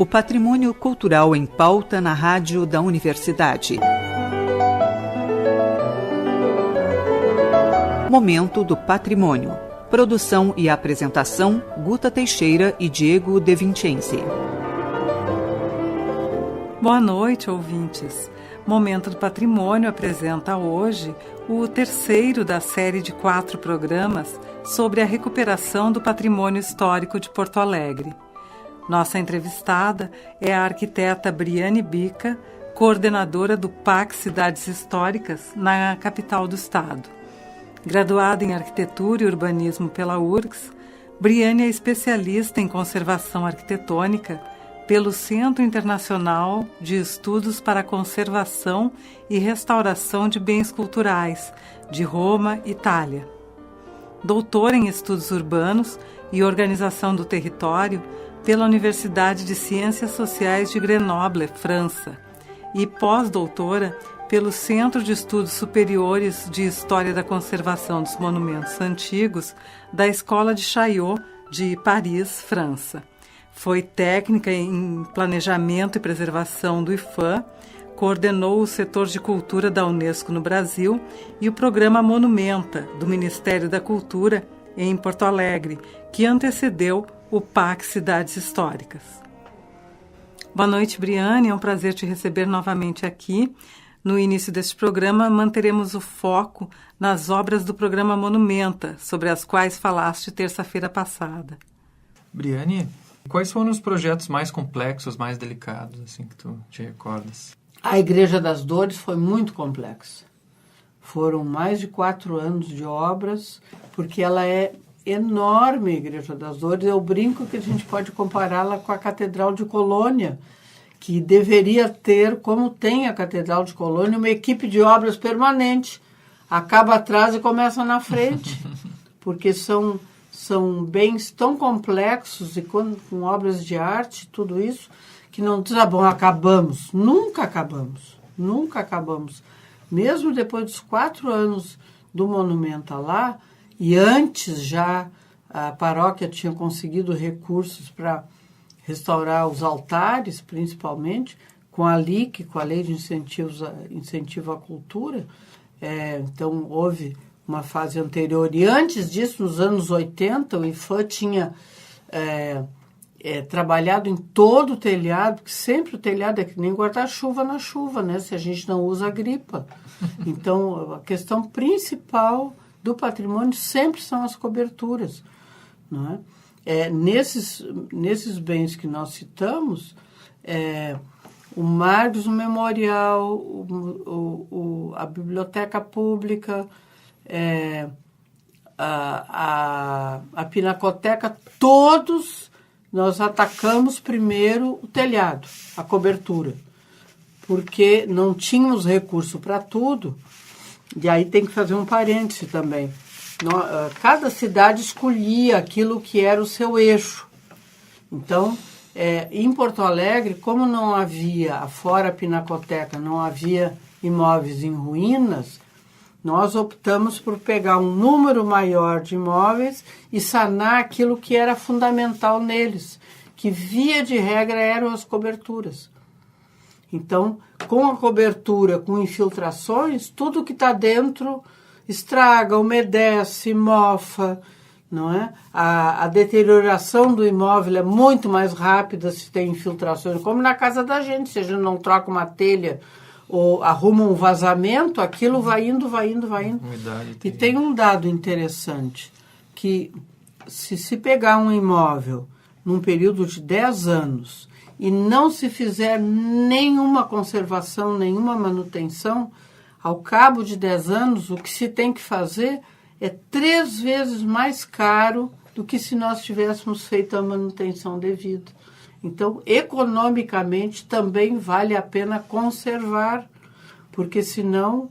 O patrimônio cultural em pauta na rádio da Universidade. Momento do Patrimônio. Produção e apresentação, Guta Teixeira e Diego De Vincenzi. Boa noite, ouvintes. Momento do Patrimônio apresenta hoje o terceiro da série de 4 programas sobre a recuperação do patrimônio histórico de Porto Alegre. Nossa entrevistada é a arquiteta Briane Bica, coordenadora do PAC Cidades Históricas na capital do estado. Graduada em Arquitetura e Urbanismo pela URGS, Briane é especialista em conservação arquitetônica pelo Centro Internacional de Estudos para a Conservação e Restauração de Bens Culturais, de Roma, Itália. Doutora em Estudos Urbanos e Organização do Território pela Universidade de Ciências Sociais de Grenoble, França, e pós-doutora pelo Centro de Estudos Superiores de História da Conservação dos Monumentos Antigos da Escola de Chaillot, de Paris, França. Foi técnica em Planejamento e Preservação do IPHAN, coordenou o setor de cultura da Unesco no Brasil e o programa Monumenta, do Ministério da Cultura, em Porto Alegre, que antecedeu o PAC Cidades Históricas. Boa noite, Briane, é um prazer te receber novamente aqui. No início deste programa, manteremos o foco nas obras do programa Monumenta, sobre as quais falaste terça-feira passada. Briane, quais foram os projetos mais complexos, mais delicados, assim, que tu te recordas? A Igreja das Dores foi muito complexa. Foram mais de 4 anos de obras, porque ela é enorme, a Igreja das Dores. Eu brinco que a gente pode compará-la com a Catedral de Colônia, que deveria ter, como tem a Catedral de Colônia, uma equipe de obras permanente. Acaba atrás e começa na frente, porque são bens tão complexos e com obras de arte, tudo isso, que não diz, bom, acabamos. Nunca acabamos, nunca acabamos. Mesmo depois dos 4 anos do Monumenta lá, e antes já a paróquia tinha conseguido recursos para restaurar os altares, principalmente, com a LIC, com a Lei de Incentivo à Cultura. Então, houve uma fase anterior. E antes disso, nos anos 80, o IPHAN tinha trabalhado em todo o telhado, porque sempre o telhado é que nem guarda-chuva na chuva, né? Se a gente não usa, gripa. Então, a questão principal do patrimônio sempre são as coberturas, não é? Nesses bens que nós citamos, o Margos Memorial, a Biblioteca Pública, a Pinacoteca, todos nós atacamos primeiro o telhado, a cobertura, porque não tínhamos recurso para tudo. E aí tem que fazer um parêntese também. Cada cidade escolhia aquilo que era o seu eixo. Então, em Porto Alegre, como não havia, fora a Pinacoteca, não havia imóveis em ruínas, nós optamos por pegar um número maior de imóveis e sanar aquilo que era fundamental neles, que via de regra eram as coberturas. Então, com a cobertura, com infiltrações, tudo que está dentro estraga, umedece, mofa, não é? A deterioração do imóvel é muito mais rápida se tem infiltrações, como na casa da gente. Se a gente não troca uma telha ou arruma um vazamento, aquilo vai indo. E tem um dado interessante, que se pegar um imóvel num período de 10 anos e não se fizer nenhuma conservação, nenhuma manutenção, ao cabo de 10 anos, o que se tem que fazer é 3 vezes mais caro do que se nós tivéssemos feito a manutenção devida. Então, economicamente, também vale a pena conservar, porque senão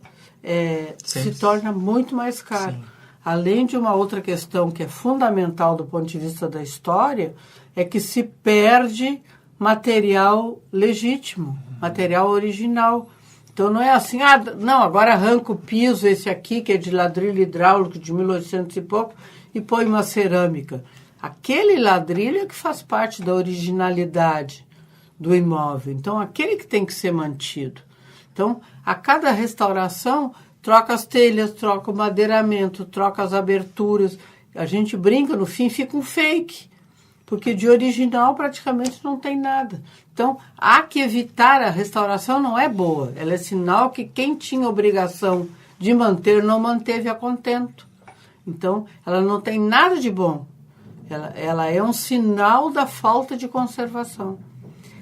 se torna muito mais caro. Sim. Além de uma outra questão que é fundamental do ponto de vista da história, é que se perde material legítimo, material original. Então não é assim, agora arranca o piso, esse aqui que é de ladrilho hidráulico de 1800 e pouco, e põe uma cerâmica. Aquele ladrilho é que faz parte da originalidade, do imóvel. Então, aquele que tem que ser mantido. Então, a cada restauração, troca as telhas, troca o madeiramento, troca as aberturas. A gente brinca, no fim fica um fake, porque de original praticamente não tem nada. Então, há que evitar, a restauração não é boa. Ela é sinal que quem tinha obrigação de manter não manteve a contento. Então, ela não tem nada de bom. Ela é um sinal da falta de conservação.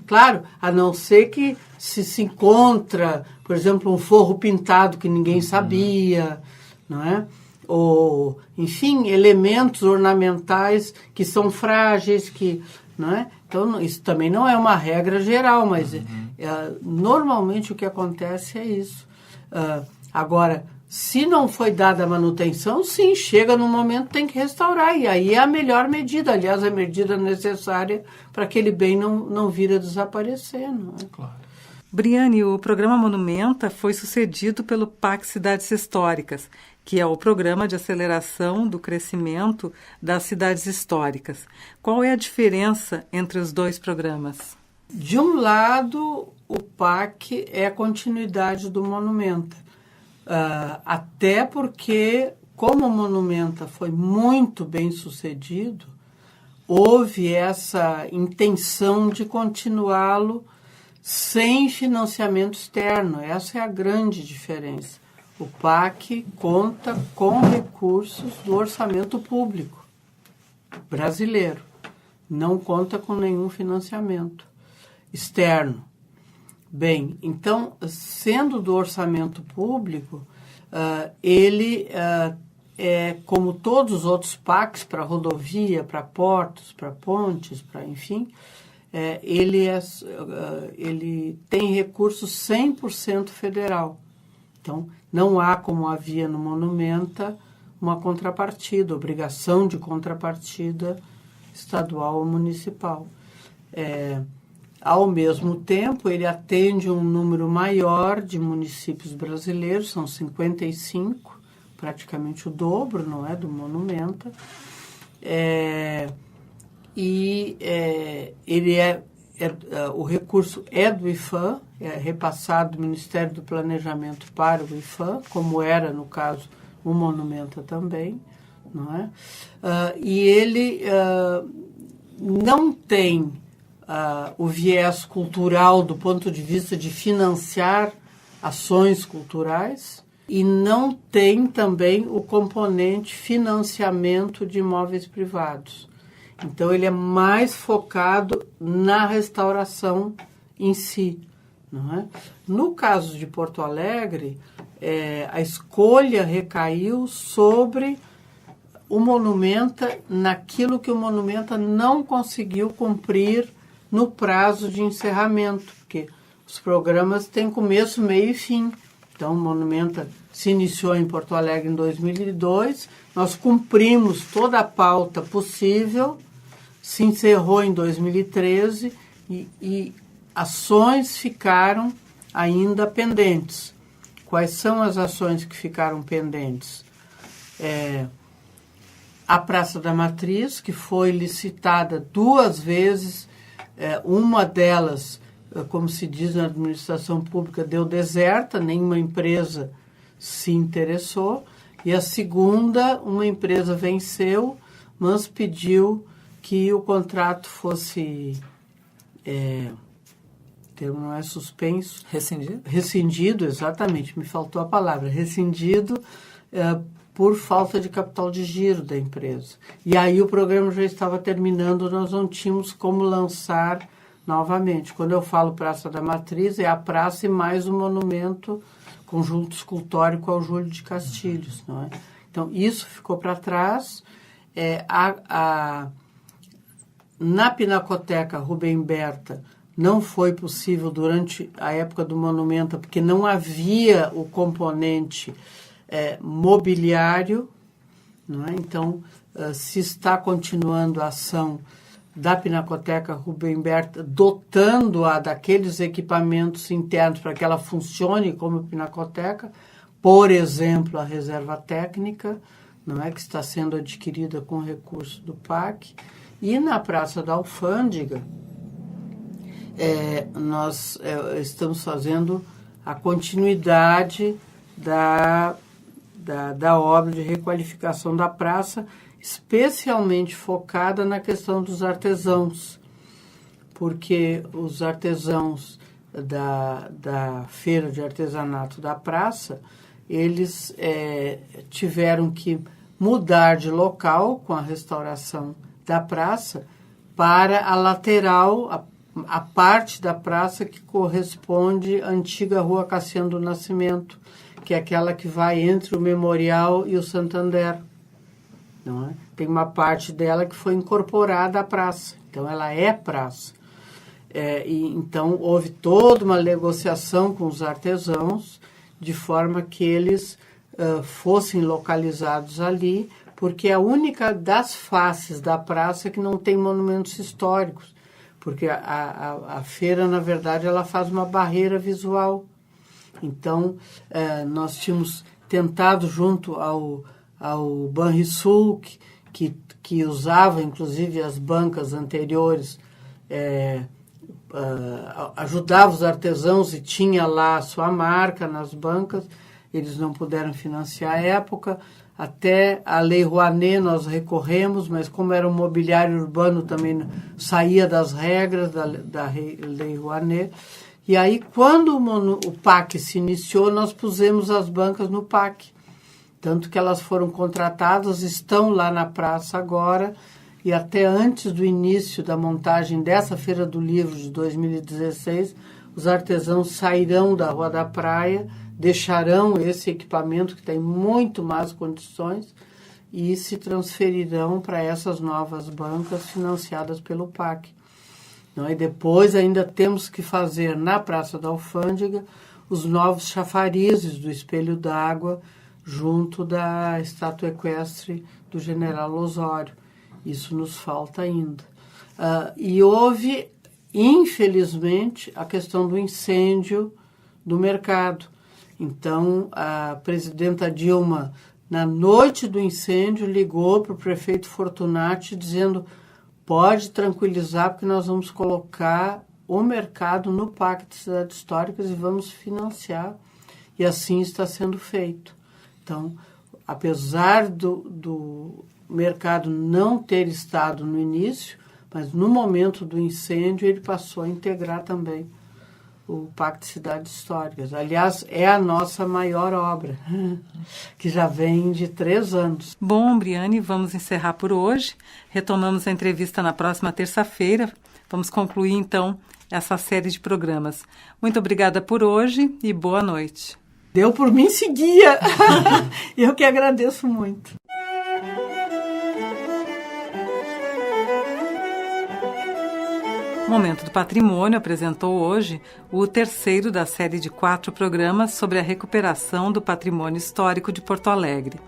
Claro, a não ser que se encontra, por exemplo, um forro pintado que ninguém sabia, não é? Ou, enfim, elementos ornamentais que são frágeis, não é? Então, isso também não é uma regra geral, mas normalmente o que acontece é isso. Agora, se não foi dada a manutenção, sim, chega no momento tem que restaurar, e aí é a melhor medida, aliás, a medida necessária para aquele bem não vir a desaparecer, não é? Claro. Briane, o programa Monumenta foi sucedido pelo PAC Cidades Históricas, que é o programa de aceleração do crescimento das cidades históricas. Qual é a diferença entre os dois programas? De um lado, o PAC é a continuidade do Monumenta. Até porque, como o Monumenta foi muito bem sucedido, houve essa intenção de continuá-lo sem financiamento externo. Essa é a grande diferença. O PAC conta com recursos do orçamento público brasileiro. Não conta com nenhum financiamento externo. Bem, então, sendo do orçamento público, ele é como todos os outros PACs para rodovia, para portos, para pontes, para enfim, ele tem recursos 100% federal. Então, não há, como havia no Monumenta, uma contrapartida, obrigação de contrapartida estadual ou municipal. Ao mesmo tempo, ele atende um número maior de municípios brasileiros, são 55, praticamente o dobro, não é, do Monumenta. O recurso é do IPHAN, é repassado do Ministério do Planejamento para o IPHAN, como era, no caso, o Monumenta também, não é? E ele não tem o viés cultural do ponto de vista de financiar ações culturais e não tem também o componente financiamento de imóveis privados. Então, ele é mais focado na restauração em si, não é? No caso de Porto Alegre, a escolha recaiu sobre o Monumenta, naquilo que o Monumenta não conseguiu cumprir no prazo de encerramento, porque os programas têm começo, meio e fim. Então, o Monumenta se iniciou em Porto Alegre em 2002, nós cumprimos toda a pauta possível, se encerrou em 2013 e ações ficaram ainda pendentes. Quais são as ações que ficaram pendentes? A Praça da Matriz, que foi licitada 2 vezes, uma delas, como se diz na administração pública, deu deserta, nenhuma empresa se interessou, e a segunda, uma empresa venceu, mas pediu que o contrato fosse, termo não é suspenso. Rescindido? Rescindido, exatamente, me faltou a palavra, rescindido por falta de capital de giro da empresa. E aí o programa já estava terminando, nós não tínhamos como lançar novamente. Quando eu falo Praça da Matriz, é a praça e mais o monumento, conjunto escultórico ao Júlio de Castilhos, não é? Então, isso ficou para trás. Na Pinacoteca Rubem Berta, não foi possível durante a época do Monumenta, porque não havia o componente mobiliário, não é? Então, se está continuando a ação da Pinacoteca Rubem Berta, dotando-a daqueles equipamentos internos para que ela funcione como pinacoteca, por exemplo, a reserva técnica, não é, que está sendo adquirida com recurso do PAC, e na Praça da Alfândega, nós estamos fazendo a continuidade da obra de requalificação da praça, especialmente focada na questão dos artesãos, porque os artesãos da feira de artesanato da praça, eles tiveram que mudar de local com a restauração da praça para a lateral, a parte da praça que corresponde à antiga Rua Cassiano do Nascimento, que é aquela que vai entre o Memorial e o Santander. Não é? Tem uma parte dela que foi incorporada à praça, então ela é praça. Então houve toda uma negociação com os artesãos, de forma que eles fossem localizados ali, porque é a única das faces da praça que não tem monumentos históricos, porque a feira, na verdade, ela faz uma barreira visual. Então, nós tínhamos tentado, junto ao Banrisul, que usava, inclusive, as bancas anteriores, ajudava os artesãos e tinha lá a sua marca nas bancas. Eles não puderam financiar à época. Até a Lei Rouanet nós recorremos, mas como era um mobiliário urbano, também saía das regras da Lei Rouanet. E aí, quando o PAC se iniciou, nós pusemos as bancas no PAC. Tanto que elas foram contratadas, estão lá na praça agora, e até antes do início da montagem dessa Feira do Livro de 2016, os artesãos sairão da Rua da Praia, deixarão esse equipamento que tem muito mais condições e se transferirão para essas novas bancas financiadas pelo PAC. E depois ainda temos que fazer na Praça da Alfândega os novos chafarizes do Espelho d'Água junto da estátua equestre do General Osório. Isso nos falta ainda. E houve, infelizmente, a questão do incêndio do mercado. Então, a presidenta Dilma, na noite do incêndio, ligou para o prefeito Fortunati dizendo: pode tranquilizar, porque nós vamos colocar o mercado no Pacto de Cidades Históricas e vamos financiar. E assim está sendo feito. Então, apesar do mercado não ter estado no início, mas no momento do incêndio ele passou a integrar também o Pacto de Cidades Históricas. Aliás, é a nossa maior obra, que já vem de 3 anos. Bom, Briane, vamos encerrar por hoje. Retomamos a entrevista na próxima terça-feira. Vamos concluir, então, essa série de programas. Muito obrigada por hoje e boa noite. Deu por mim, seguia. Eu que agradeço muito. Momento do Patrimônio apresentou hoje o terceiro da série de 4 programas sobre a recuperação do patrimônio histórico de Porto Alegre.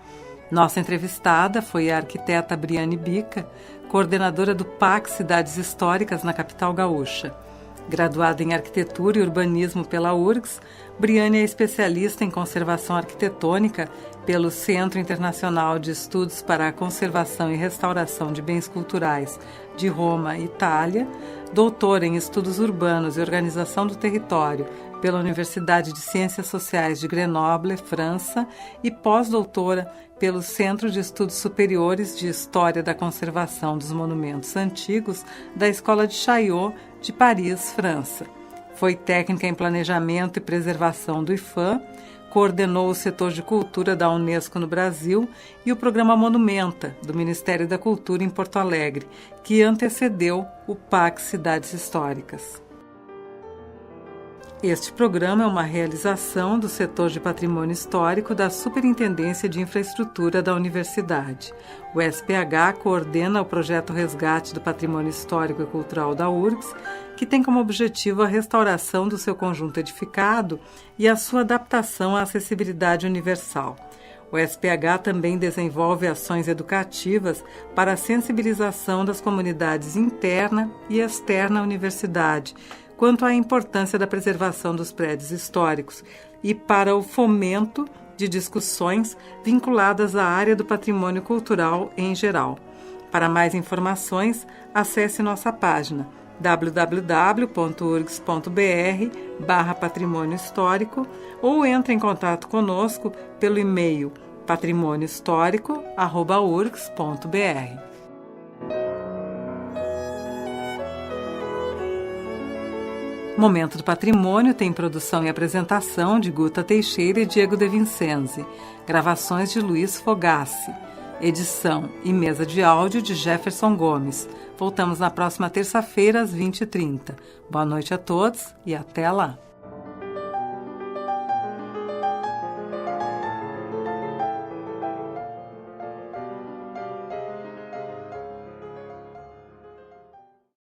Nossa entrevistada foi a arquiteta Briane Bica, coordenadora do PAC Cidades Históricas na capital gaúcha. Graduada em Arquitetura e Urbanismo pela URGS, Briane é especialista em conservação arquitetônica pelo Centro Internacional de Estudos para a Conservação e Restauração de Bens Culturais de Roma, Itália, doutora em Estudos Urbanos e Organização do Território pela Universidade de Ciências Sociais de Grenoble, França, e pós-doutora pelo Centro de Estudos Superiores de História da Conservação dos Monumentos Antigos da Escola de Chaillot, de Paris, França. Foi técnica em Planejamento e Preservação do IFAM, coordenou o setor de cultura da Unesco no Brasil e o programa Monumenta, do Ministério da Cultura em Porto Alegre, que antecedeu o PAC Cidades Históricas. Este programa é uma realização do setor de patrimônio histórico da Superintendência de Infraestrutura da Universidade. O SPH coordena o projeto Resgate do Patrimônio Histórico e Cultural da URGS, que tem como objetivo a restauração do seu conjunto edificado e a sua adaptação à acessibilidade universal. O SPH também desenvolve ações educativas para a sensibilização das comunidades interna e externa à universidade, quanto à importância da preservação dos prédios históricos e para o fomento de discussões vinculadas à área do patrimônio cultural em geral. Para mais informações, acesse nossa página www.urgs.br/patrimônio histórico ou entre em contato conosco pelo e-mail patrimôniohistórico@urgs.br. Momento do Patrimônio tem produção e apresentação de Guta Teixeira e Diego De Vincenzi. Gravações de Luiz Fogassi. Edição e mesa de áudio de Jefferson Gomes. Voltamos na próxima terça-feira, às 20h30. Boa noite a todos e até lá!